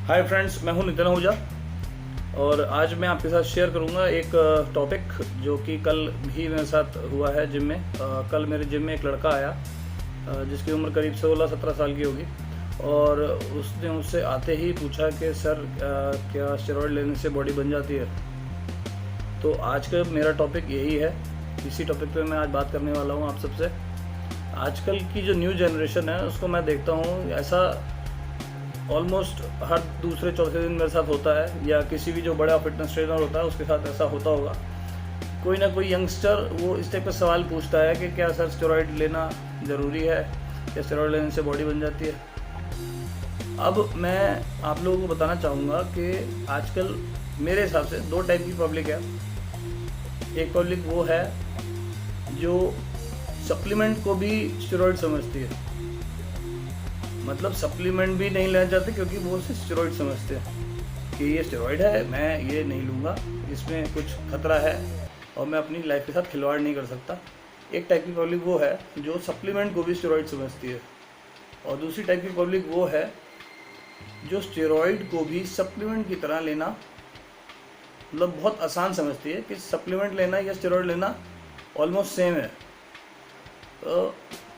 Hi friends, मैं हूं नितिन आहूजा और आज मैं आपके साथ शेयर करूंगा एक टॉपिक जो कि कल भी मेरे साथ हुआ है जिम में। कल मेरे जिम में एक लड़का आया जिसकी उम्र करीब 16-17 साल की होगी और उसने मुझसे आते ही पूछा कि सर क्या स्टेरॉइड लेने से बॉडी बन जाती है। तो आज का मेरा टॉपिक यही है, इसी टॉपिक पे मैं आज बात करने वाला हूँ आप सबसे। आजकल की जो न्यू जनरेशन है उसको मैं देखता हूँ ऐसा ऑलमोस्ट हर दूसरे चौथे दिन मेरे साथ होता है, या किसी भी जो बड़ा फिटनेस ट्रेनर होता है उसके साथ ऐसा होता होगा। कोई ना कोई यंगस्टर वो इस टाइप का सवाल पूछता है कि क्या सर स्टेरॉइड लेना ज़रूरी है, क्या स्टेरॉइड लेने से बॉडी बन जाती है। अब मैं आप लोगों को बताना चाहूँगा कि आजकल मेरे हिसाब से दो टाइप की पब्लिक है। एक पब्लिक वो है जो सप्लीमेंट को भी स्टेरॉइड समझती है, मतलब सप्लीमेंट भी नहीं लेना चाहते क्योंकि वो उसे स्टेरॉइड समझते हैं कि ये स्टेरॉइड है, मैं ये नहीं लूँगा, इसमें कुछ खतरा है और मैं अपनी लाइफ के साथ खिलवाड़ नहीं कर सकता। एक टाइप की पब्लिक वो है जो सप्लीमेंट को भी स्टेरॉइड समझती है, और दूसरी टाइप की पब्लिक वो है जो स्टेरॉइड को भी सप्लीमेंट की तरह लेना मतलब बहुत आसान समझती है कि सप्लीमेंट लेना या स्टेरॉइड लेना ऑलमोस्ट सेम है। तो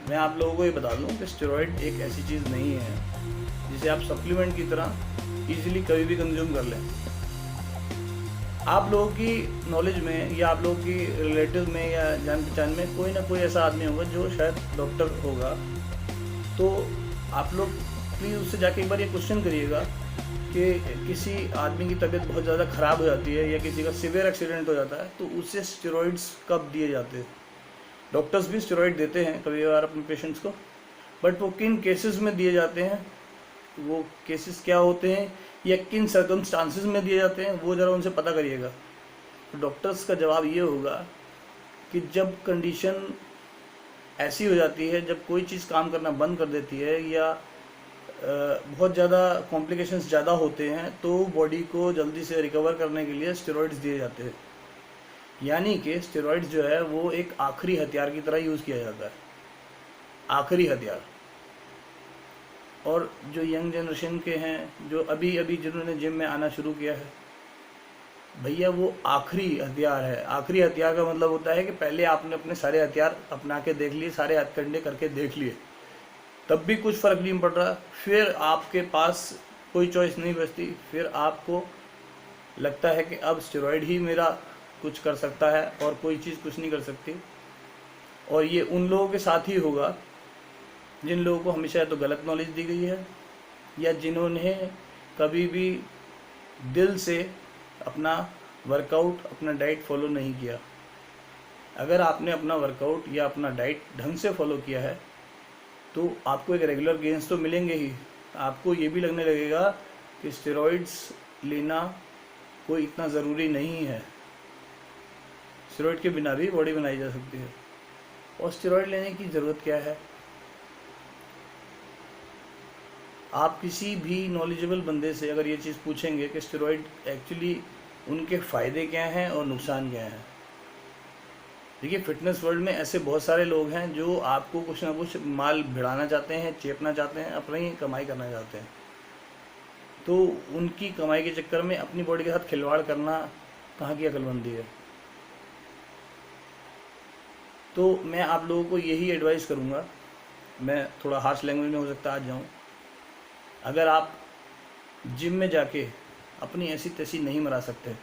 मैं आप लोगों को ये बता दूं कि स्टेरॉइड एक ऐसी चीज़ नहीं है जिसे आप सप्लीमेंट की तरह इजीली कभी भी कंज्यूम कर लें। आप लोगों की नॉलेज में या आप लोगों की रिलेटिव में या जान पहचान में कोई ना कोई ऐसा आदमी होगा जो शायद डॉक्टर होगा, तो आप लोग प्लीज़ उससे जाके एक बार ये क्वेश्चन करिएगा कि किसी आदमी की तबीयत बहुत ज़्यादा ख़राब हो जाती है या किसी का सीवियर एक्सीडेंट हो जाता है तो उससे स्टेरॉइड्स कब दिए जाते हैं। डॉक्टर्स भी स्टेरॉइड देते हैं कभी बार अपने पेशेंट्स को, बट वो किन केसेस में दिए जाते हैं, वो केसेस क्या होते हैं या किन सर्कमस्टांसेस में दिए जाते हैं, वो ज़रा उनसे पता करिएगा। तो डॉक्टर्स का जवाब ये होगा कि जब कंडीशन ऐसी हो जाती है, जब कोई चीज़ काम करना बंद कर देती है या बहुत ज़्यादा कॉम्प्लिकेशंस ज़्यादा होते हैं, तो बॉडी को जल्दी से रिकवर करने के लिए स्टेरॉइड्स दिए जाते हैं। यानी कि स्टेरॉइड्स जो है वो एक आखिरी हथियार की तरह यूज़ किया जाता है, आखिरी हथियार। और जो यंग जनरेशन के हैं जो अभी अभी जिन्होंने जिम में आना शुरू किया है, भैया वो आखिरी हथियार है। आखिरी हथियार का मतलब होता है कि पहले आपने अपने सारे हथियार अपना के देख लिए, सारे हथकंडे करके देख लिए, तब भी कुछ फ़र्क नहीं पड़ रहा, फिर आपके पास कोई चॉइस नहीं बचती, फिर आपको लगता है कि अब स्टेरॉइड ही मेरा कुछ कर सकता है और कोई चीज़ कुछ नहीं कर सकती। और ये उन लोगों के साथ ही होगा जिन लोगों को हमेशा तो गलत नॉलेज दी गई है या जिन्होंने कभी भी दिल से अपना वर्कआउट, अपना डाइट फॉलो नहीं किया। अगर आपने अपना वर्कआउट या अपना डाइट ढंग से फॉलो किया है तो आपको एक रेगुलर गेन्स तो मिलेंगे ही। आपको ये भी लगने लगेगा कि स्टेरॉइड्स लेना कोई इतना ज़रूरी नहीं है, स्टेरॉइड के बिना भी बॉडी बनाई जा सकती है। और स्टेरॉइड लेने की ज़रूरत क्या है? आप किसी भी नॉलेजेबल बंदे से अगर ये चीज़ पूछेंगे कि स्टेरॉइड एक्चुअली उनके फ़ायदे क्या हैं और नुकसान क्या हैं, देखिए फिटनेस वर्ल्ड में ऐसे बहुत सारे लोग हैं जो आपको कुछ ना कुछ माल भिड़ाना चाहते हैं, चेपना चाहते हैं, अपनी कमाई करना चाहते हैं। तो उनकी कमाई के चक्कर में अपनी बॉडी के साथ खिलवाड़ करना कहाँ की अक्लमंदी है। तो मैं आप लोगों को यही एडवाइस करूँगा, मैं थोड़ा हार्श लैंग्वेज में हो सकता आज जाऊँ। अगर आप जिम में जाके अपनी ऐसी तैसी नहीं मरा सकते,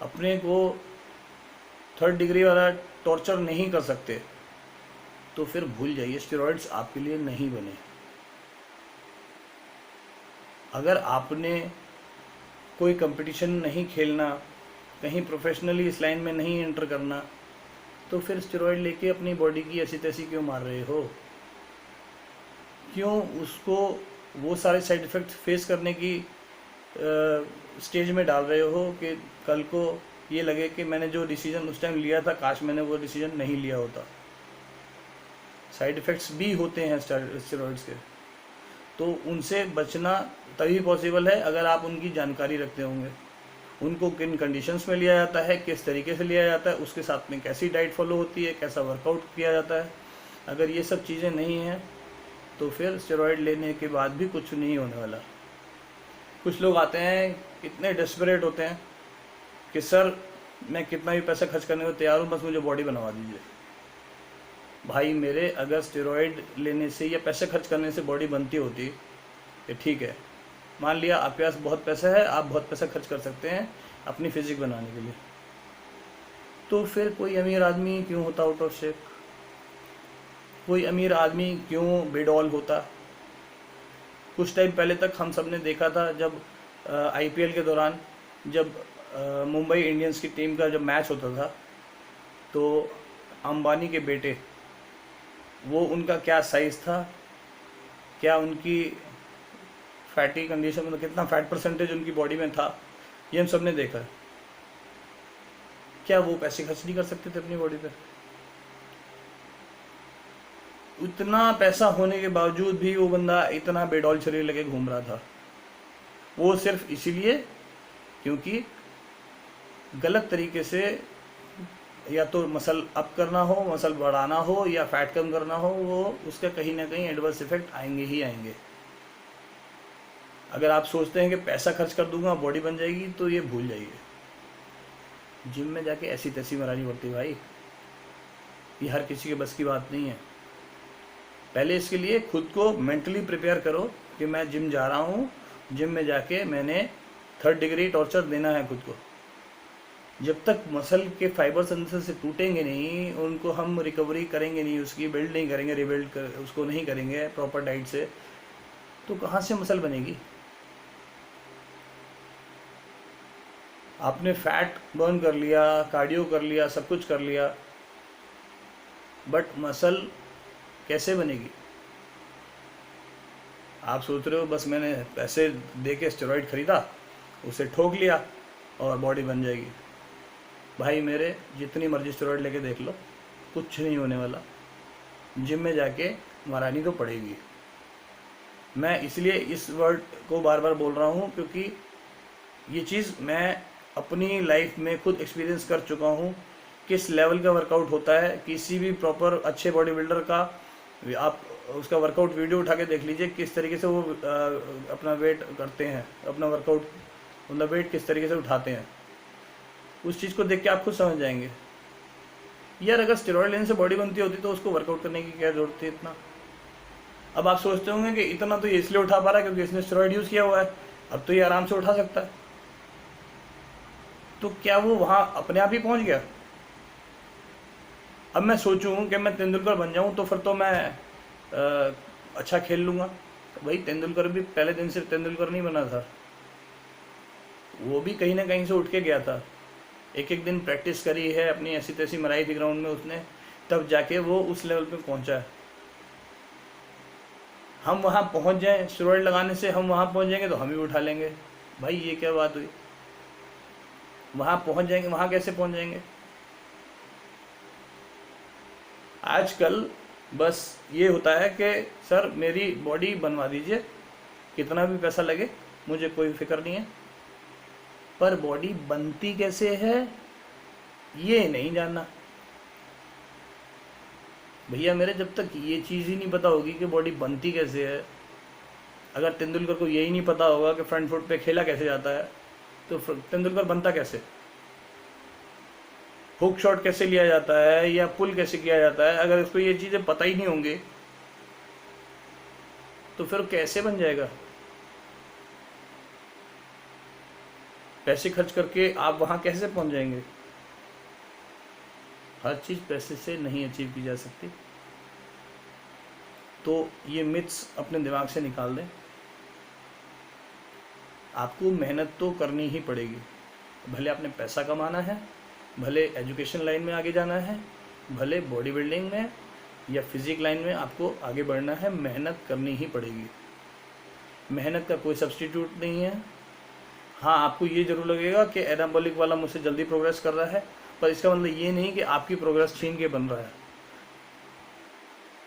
अपने को 3rd डिग्री वाला टॉर्चर नहीं कर सकते, तो फिर भूल जाइए, स्टेरॉइड्स आपके लिए नहीं बने। अगर आपने कोई कंपटीशन नहीं खेलना, कहीं प्रोफेशनली इस लाइन में नहीं एंटर करना, तो फिर स्टेरॉइड लेके अपनी बॉडी की ऐसी तैसी क्यों मार रहे हो? क्यों उसको वो सारे साइड इफ़ेक्ट फेस करने की स्टेज में डाल रहे हो कि कल को ये लगे कि मैंने जो डिसीजन उस टाइम लिया था, काश मैंने वो डिसीजन नहीं लिया होता। साइड इफ़ेक्ट्स भी होते हैं स्टेरॉइड्स के, तो उनसे बचना तभी पॉसिबल है अगर आप उनकी जानकारी रखते होंगे। उनको किन कंडीशंस में लिया जाता है, किस तरीके से लिया जाता है, उसके साथ में कैसी डाइट फॉलो होती है, कैसा वर्कआउट किया जाता है। अगर ये सब चीज़ें नहीं हैं तो फिर स्टेरॉइड लेने के बाद भी कुछ नहीं होने वाला। कुछ लोग आते हैं इतने डेस्परेट होते हैं कि सर मैं कितना भी पैसा खर्च करने को तैयार हूँ, बस मुझे बॉडी बनवा दीजिए। भाई मेरे, अगर स्टेरॉइड लेने से या पैसे खर्च करने से बॉडी बनती होती तो ठीक है, मान लिया आपके पास बहुत पैसा है, आप बहुत पैसा खर्च कर सकते हैं अपनी फिजिक बनाने के लिए, तो फिर कोई अमीर आदमी क्यों होता आउट ऑफ शेप? कोई अमीर आदमी क्यों बेडॉल होता? कुछ टाइम पहले तक हम सब ने देखा था जब आईपीएल के दौरान जब मुंबई इंडियंस की टीम का जब मैच होता था, तो अंबानी के बेटे, वो उनका क्या साइज़ था, क्या उनकी फैटी कंडीशन, मतलब कितना फैट परसेंटेज उनकी बॉडी में था, ये हम सब ने देखा। क्या वो पैसे खर्च नहीं कर सकते थे अपनी बॉडी पे? उतना पैसा होने के बावजूद भी वो बंदा इतना बेडॉल शरीर लेके घूम रहा था। वो सिर्फ इसीलिए क्योंकि गलत तरीके से या तो मसल अप करना हो, मसल बढ़ाना हो, या फैट कम करना हो, वो उसका कहीं ना कहीं एडवर्स इफेक्ट आएंगे ही आएंगे। अगर आप सोचते हैं कि पैसा खर्च कर दूंगा बॉडी बन जाएगी, तो ये भूल जाइए। जिम में जाके ऐसी तैसी मरानी पड़ती भाई, ये हर किसी के बस की बात नहीं है। पहले इसके लिए खुद को मेंटली प्रिपेयर करो कि मैं जिम जा रहा हूँ, जिम में जाके मैंने 3rd डिग्री टॉर्चर देना है खुद को। जब तक मसल के फाइबर्स अंदर से टूटेंगे नहीं, उनको हम रिकवरी करेंगे नहीं, उसकी बिल्ड नहीं करेंगे, रिबिल्ड उसको नहीं करेंगे प्रॉपर डाइट से, तो कहाँ से मसल बनेगी? आपने फैट बर्न कर लिया, कार्डियो कर लिया, सब कुछ कर लिया, बट मसल कैसे बनेगी? आप सोच रहे हो बस मैंने पैसे दे के स्टेरॉइड खरीदा, उसे ठोक लिया और बॉडी बन जाएगी। भाई मेरे, जितनी मर्जी स्टेरॉइड लेके देख लो, कुछ नहीं होने वाला। जिम में जाके मरानी तो पड़ेगी। मैं इसलिए इस वर्ड को बार बार बोल रहा हूँ क्योंकि ये चीज़ मैं अपनी लाइफ में खुद एक्सपीरियंस कर चुका हूँ, किस लेवल का वर्कआउट होता है। किसी भी प्रॉपर अच्छे बॉडी बिल्डर का आप उसका वर्कआउट वीडियो उठा के देख लीजिए, किस तरीके से वो अपना वेट करते हैं, अपना वर्कआउट मतलब वेट किस तरीके से उठाते हैं, उस चीज़ को देख के आप खुद समझ जाएंगे। यार अगर स्टेरॉइड लेने से बॉडी बनती होती तो उसको वर्कआउट करने की क्या जरूरत थी इतना? अब आप सोचते होंगे कि इतना तो ये इसलिए उठा पा रहा है क्योंकि इसने स्टेरॉइड यूज़ किया हुआ है, अब तो ये आराम से उठा सकता है। तो क्या वो वहाँ अपने आप ही पहुँच गया? अब मैं सोचूं कि मैं तेंदुलकर बन जाऊं तो फिर तो मैं अच्छा खेल लूँगा। भाई तेंदुलकर भी पहले दिन से तेंदुलकर नहीं बना था, वो भी कहीं ना कहीं से उठ के गया था। एक एक दिन प्रैक्टिस करी है, अपनी ऐसी तैसी मराई थी ग्राउंड में उसने, तब जाके वो उस लेवल पे पहुंचा है। हम वहाँ पहुंच जाएं, स्टेरॉइड लगाने से हम वहाँ पहुंच जाएंगे तो हम ही उठा लेंगे। भाई ये क्या बात हुई? वहाँ पहुंच जाएंगे, वहाँ कैसे पहुंच जाएंगे? आजकल बस ये होता है कि सर मेरी बॉडी बनवा दीजिए, कितना भी पैसा लगे मुझे कोई फिक्र नहीं है, पर बॉडी बनती कैसे है ये नहीं जानना। भैया मेरे, जब तक ये चीज़ ही नहीं पता होगी कि बॉडी बनती कैसे है, अगर तेंदुलकर को यही नहीं पता होगा कि फ्रंट फुट पे खेला कैसे जाता है, तो तेंदुलकर बनता कैसे? हुक शॉट कैसे लिया जाता है या पुल कैसे किया जाता है, अगर उसको ये चीज़ें पता ही नहीं होंगे तो फिर कैसे बन जाएगा? पैसे खर्च करके आप वहाँ कैसे पहुँच जाएंगे? हर चीज़ पैसे से नहीं अचीव की जा सकती। तो ये मिथ्स अपने दिमाग से निकाल दें। आपको मेहनत तो करनी ही पड़ेगी, भले आपने पैसा कमाना है, भले एजुकेशन लाइन में आगे जाना है, भले बॉडी बिल्डिंग में या फिजिक लाइन में आपको आगे बढ़ना है, मेहनत करनी ही पड़ेगी। मेहनत का कोई सब्स्टिट्यूट नहीं है। हाँ, आपको ये जरूर लगेगा कि एनाबॉलिक वाला मुझसे जल्दी प्रोग्रेस कर रहा है, पर इसका मतलब ये नहीं कि आपकी प्रोग्रेस छीन के बन रहा है।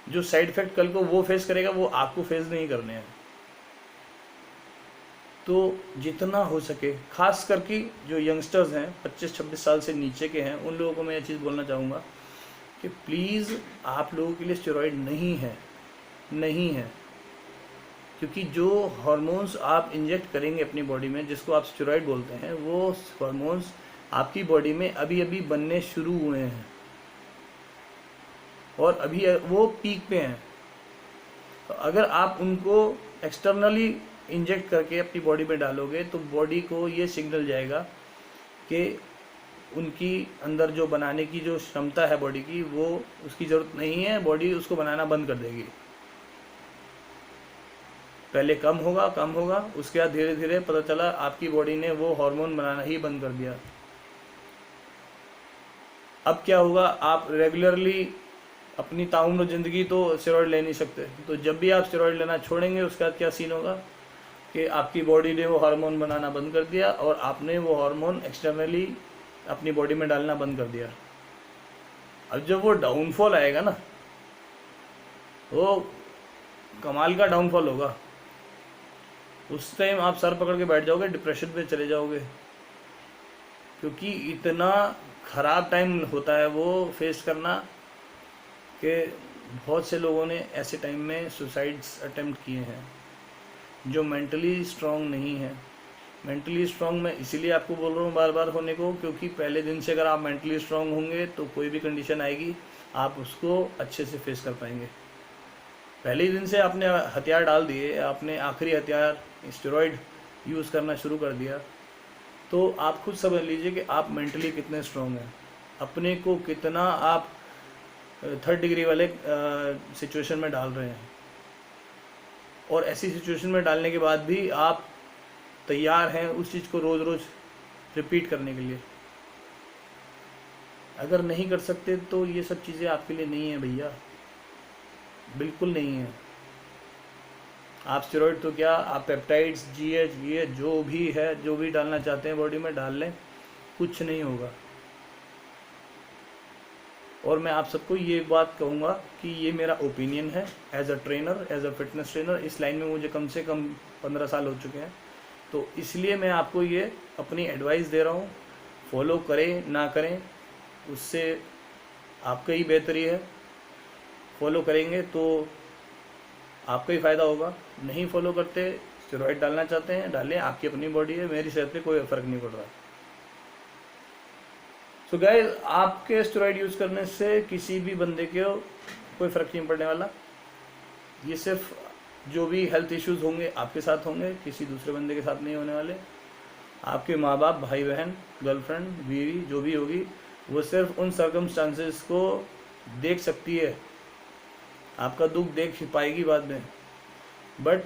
जो साइड इफेक्ट कल को वो फेस करेगा वो आपको फेस नहीं करने हैं। तो जितना हो सके, खास करके जो यंगस्टर्स हैं 25-26 साल से नीचे के हैं, उन लोगों को मैं ये चीज़ बोलना चाहूँगा कि प्लीज़ आप लोगों के लिए स्टेरॉइड नहीं है, नहीं है। क्योंकि जो हार्मोन्स आप इंजेक्ट करेंगे अपनी बॉडी में, जिसको आप स्टेरॉइड बोलते हैं, वो हार्मोन्स आपकी बॉडी में अभी अभी बनने शुरू हुए हैं और अभी वो पीक पे हैं। तो अगर आप उनको एक्सटर्नली इंजेक्ट करके अपनी बॉडी में डालोगे तो बॉडी को ये सिग्नल जाएगा कि उनकी अंदर जो बनाने की जो क्षमता है बॉडी की, वो उसकी ज़रूरत नहीं है, बॉडी उसको बनाना बंद कर देगी। पहले कम होगा, उसके बाद धीरे धीरे पता चला आपकी बॉडी ने वो हार्मोन बनाना ही बंद कर दिया। अब क्या होगा, आप रेगुलरली अपनी ताउम्र ज़िंदगी तो स्टेरॉइड ले नहीं सकते, तो जब भी आप स्टेरॉइड लेना छोड़ेंगे उसके बाद क्या सीन होगा कि आपकी बॉडी ने वो हार्मोन बनाना बंद कर दिया और आपने वो हार्मोन एक्सटर्नली अपनी बॉडी में डालना बंद कर दिया। अब जब वो डाउनफॉल आएगा ना, वो कमाल का डाउनफॉल होगा। उस टाइम आप सर पकड़ के बैठ जाओगे, डिप्रेशन पे चले जाओगे, क्योंकि इतना ख़राब टाइम होता है वो फेस करना कि बहुत से लोगों ने ऐसे टाइम में सुसाइड्स अटेम्प्ट किए हैं जो मेंटली स्ट्रांग नहीं है। मेंटली स्ट्रांग मैं इसीलिए आपको बोल रहा हूँ बार बार होने को, क्योंकि पहले दिन से अगर आप मेंटली स्ट्रांग होंगे तो कोई भी कंडीशन आएगी आप उसको अच्छे से फेस कर पाएंगे। पहले ही दिन से आपने हथियार डाल दिए, आपने आखिरी हथियार स्टेरॉइड यूज़ करना शुरू कर दिया, तो आप खुद समझ लीजिए कि आप मेंटली कितने स्ट्रांग हैं, अपने को कितना आप 3rd डिग्री वाले सिचुएशन में डाल रहे हैं। और ऐसी सिचुएशन में डालने के बाद भी आप तैयार हैं उस चीज़ को रोज़ रोज़ रिपीट करने के लिए। अगर नहीं कर सकते तो ये सब चीज़ें आपके लिए नहीं है भैया, बिल्कुल नहीं है। आप स्टेरॉइड तो क्या, आप पेप्टाइड्स, GH, ये जो भी है, जो भी डालना चाहते हैं बॉडी में डाल लें, कुछ नहीं होगा। और मैं आप सबको ये बात कहूँगा कि ये मेरा ओपिनियन है as a trainer, as a fitness trainer. इस लाइन में मुझे कम से कम 15 साल हो चुके हैं, तो इसलिए मैं आपको ये अपनी एडवाइस दे रहा हूँ। फॉलो करें ना करें उससे आपका ही बेहतरी है। फॉलो करेंगे तो आपका ही फ़ायदा होगा, नहीं फॉलो करते, स्टेरॉइड डालना चाहते हैं डालें, आपकी अपनी बॉडी है, मेरी सेहत पे कोई फ़र्क नहीं पड़ रहा। सो गाइस, आपके स्टेरॉइड यूज़ करने से किसी भी बंदे को कोई फ़र्क नहीं पड़ने वाला। ये सिर्फ जो भी हेल्थ इश्यूज़ होंगे आपके साथ होंगे, किसी दूसरे बंदे के साथ नहीं होने वाले। आपके माँ बाप, भाई बहन, गर्लफ्रेंड, बीवी जो भी होगी, वो सिर्फ उन सर्कमस्टांसेस को देख सकती है, आपका दुख देख पाएगी बाद में, बट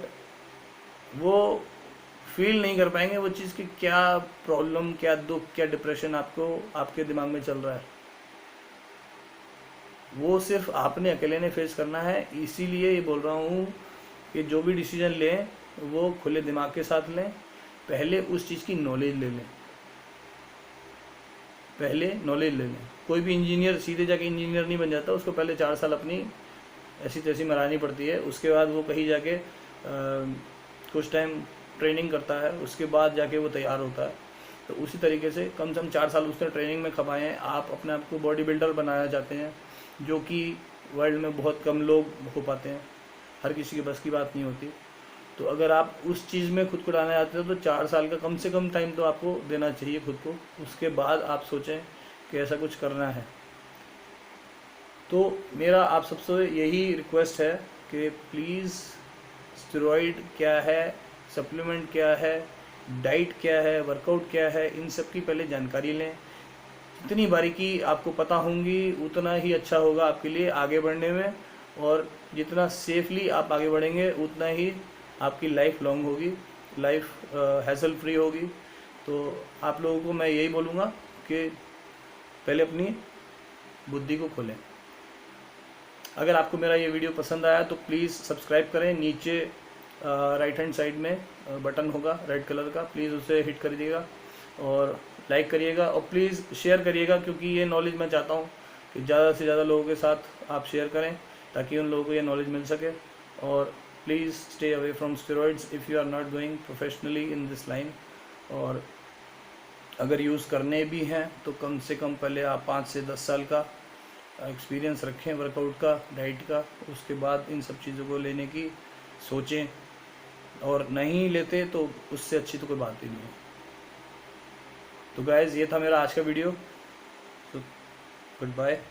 वो फील नहीं कर पाएंगे वो चीज़ कि क्या प्रॉब्लम, क्या दुख, क्या डिप्रेशन आपको आपके दिमाग में चल रहा है। वो सिर्फ आपने अकेले ने फेस करना है। इसीलिए ये बोल रहा हूँ कि जो भी डिसीजन लें वो खुले दिमाग के साथ लें, पहले उस चीज़ की नॉलेज ले लें, पहले नॉलेज ले लें। कोई भी इंजीनियर सीधे जाके इंजीनियर नहीं बन जाता, उसको पहले 4 साल अपनी ऐसी तैसी मरानी पड़ती है, उसके बाद वो कहीं जाके कुछ टाइम ट्रेनिंग करता है, उसके बाद जाके वो तैयार होता है। तो उसी तरीके से कम से कम 4 साल उसने ट्रेनिंग में खपाए हैं। आप अपने आप को बॉडी बिल्डर बनाना चाहते हैं, जो कि वर्ल्ड में बहुत कम लोग हो पाते हैं, हर किसी के बस की बात नहीं होती। तो अगर आप उस चीज़ में खुद को डालना चाहते हो तो 4 साल का कम से कम टाइम तो आपको देना चाहिए खुद को, उसके बाद आप सोचें कि ऐसा कुछ करना है। तो मेरा आप सबसे यही रिक्वेस्ट है कि प्लीज़ स्टेरॉइड क्या है, सप्लीमेंट क्या है, डाइट क्या है, वर्कआउट क्या है, इन सब की पहले जानकारी लें। जितनी बारीकी आपको पता होंगी उतना ही अच्छा होगा आपके लिए आगे बढ़ने में, और जितना सेफली आप आगे बढ़ेंगे उतना ही आपकी लाइफ लॉन्ग होगी, लाइफ हैसल फ्री होगी। तो आप लोगों को मैं यही बोलूँगा कि पहले अपनी बुद्धि को खोलें। अगर आपको मेरा ये वीडियो पसंद आया तो प्लीज़ सब्सक्राइब करें। नीचे राइट हैंड साइड में बटन होगा रेड कलर का, प्लीज़ उसे हिट कर दीजिएगा और लाइक करिएगा, और प्लीज़ शेयर करिएगा, क्योंकि ये नॉलेज मैं चाहता हूँ कि ज़्यादा से ज़्यादा लोगों के साथ आप शेयर करें ताकि उन लोगों को ये नॉलेज मिल सके। और please stay away from steroids if you are not going professionally in this line. और अगर यूज़ करने भी हैं तो कम से कम पहले आप 5 से 10 साल का एक्सपीरियंस रखें वर्कआउट का, डाइट का, उसके बाद इन सब चीज़ों को लेने की सोचें। और नहीं लेते तो उससे अच्छी तो कोई बात ही नहीं है। तो गाइज़ ये था मेरा आज का वीडियो। तो गुड बाय।